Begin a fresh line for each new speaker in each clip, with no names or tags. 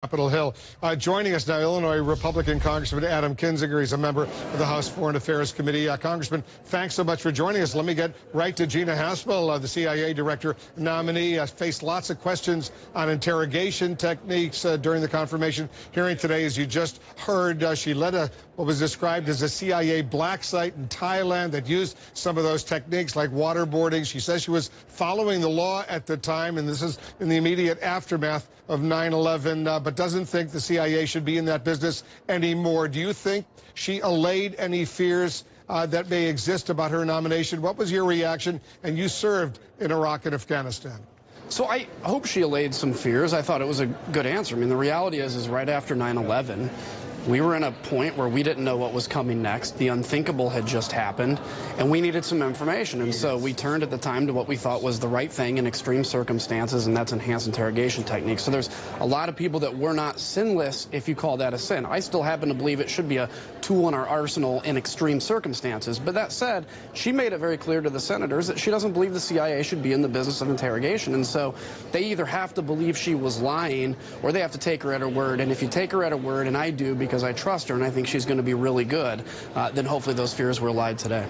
Capitol Hill. Joining us now, Illinois Republican Congressman Adam Kinzinger. He's a member of the House Foreign Affairs Committee. Congressman, thanks so much for joining us. Let me get right to Gina Haspel, the CIA director nominee. Faced lots of questions on interrogation techniques during the confirmation hearing today. As you just heard, she led what was described as a CIA black site in Thailand that used some of those techniques like waterboarding. She says she was following the law at the time, and this is in the immediate aftermath of 9/11, but doesn't think the CIA should be in that business anymore. Do you think she allayed any fears that may exist about her nomination? What was your reaction? And you served in Iraq and Afghanistan.
So I hope she allayed some fears. I thought it was a good answer. I mean, the reality is right after 9/11, we were in a point where we didn't know what was coming next. The unthinkable had just happened, and we needed some information. And so we turned at the time to what we thought was the right thing in extreme circumstances, and that's enhanced interrogation techniques. So there's a lot of people that were not sinless, if you call that a sin. I still happen to believe it should be a tool in our arsenal in extreme circumstances. But that said, she made it very clear to the senators that she doesn't believe the CIA should be in the business of interrogation. And so they either have to believe she was lying, or they have to take her at her word. And if you take her at her word, and I do, because I trust her and I think she's going to be really good, then hopefully those fears were allayed today.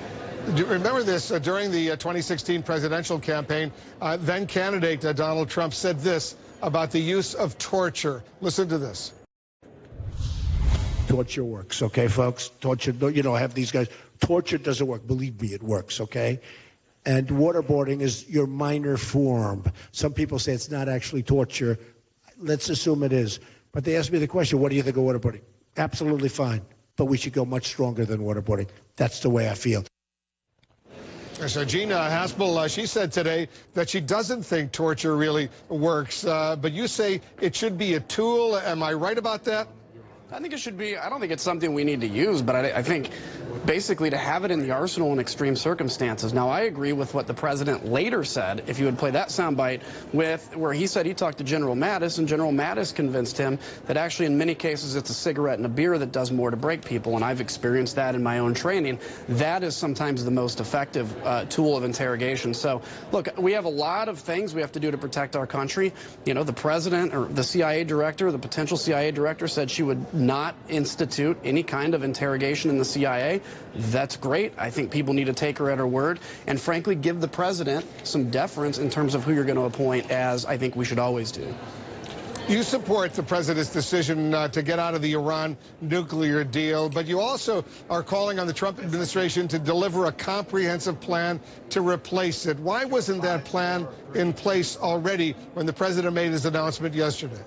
Do you remember this during the 2016 presidential campaign? Then candidate Donald Trump said this about the use of torture. Listen to this.
Torture works, okay, folks? Torture, you know, have these guys. Torture doesn't work. Believe me, it works, okay? And waterboarding is your minor form. Some people say it's not actually torture. Let's assume it is. But they asked me the question, what do you think of waterboarding? Absolutely fine, but we should go much stronger than waterboarding. That's the way I feel.
So Gina Haspel, she said today that she doesn't think torture really works, but you say it should be a tool. Am I right about that?
I think it should be. I don't think it's something we need to use, but I think basically to have it in the arsenal in extreme circumstances. Now, I agree with what the president later said, if you would play that soundbite, with where he said he talked to General Mattis, and General Mattis convinced him that actually in many cases it's a cigarette and a beer that does more to break people, and I've experienced that in my own training. That is sometimes the most effective tool of interrogation. So, look, we have a lot of things we have to do to protect our country. You know, the president or the CIA director, the potential CIA director, said she would not institute any kind of interrogation in the CIA. That's great. I think people need to take her at her word and, frankly, give the president some deference in terms of who you're going to appoint, as I think we should always do.
You support the president's decision to get out of the Iran nuclear deal, but you also are calling on the Trump administration to deliver a comprehensive plan to replace it. Why wasn't that plan in place already when the president made his announcement yesterday?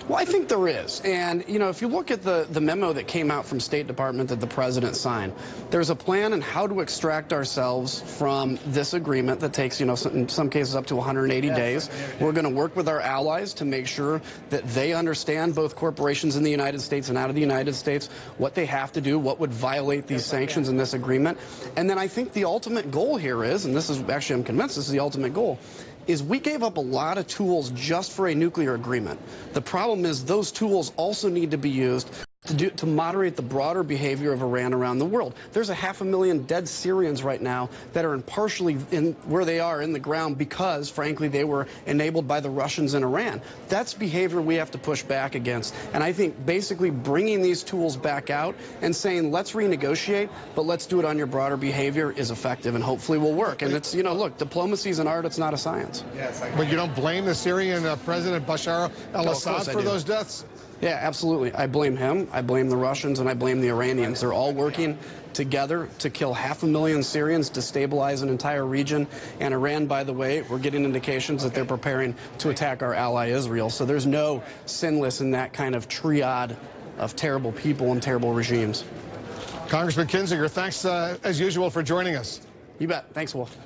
Well, I think there is. And, you know, if you look at the memo that came out from State Department that the president signed, there's a plan on how to extract ourselves from this agreement that takes, you know, in some cases up to 180 days. We're going to work with our allies to make sure that they understand, both corporations in the United States and out of the United States, what they have to do, what would violate these sanctions in this agreement. And then I think the ultimate goal here is, and this is actually, I'm convinced this is the ultimate goal, is we gave up a lot of tools just for a nuclear agreement. The problem is those tools also need to be used to moderate the broader behavior of Iran around the world. There's 500,000 dead Syrians right now that are partially in where they are in the ground because, frankly, they were enabled by the Russians in Iran. That's behavior we have to push back against. And I think basically bringing these tools back out and saying, let's renegotiate, but let's do it on your broader behavior is effective and hopefully will work. And it's, you know, look, diplomacy is an art, it's not a science.
But you don't blame the Syrian President Bashar al-Assad for those deaths?
Yeah, absolutely. I blame him, I blame the Russians, and I blame the Iranians. They're all working together to kill 500,000 Syrians, destabilize an entire region. And Iran, by the way, we're getting indications that they're preparing to attack our ally Israel. So there's no sinless in that kind of triad of terrible people and terrible regimes.
Congressman Kinzinger, thanks as usual for joining us.
You bet. Thanks, Wolf.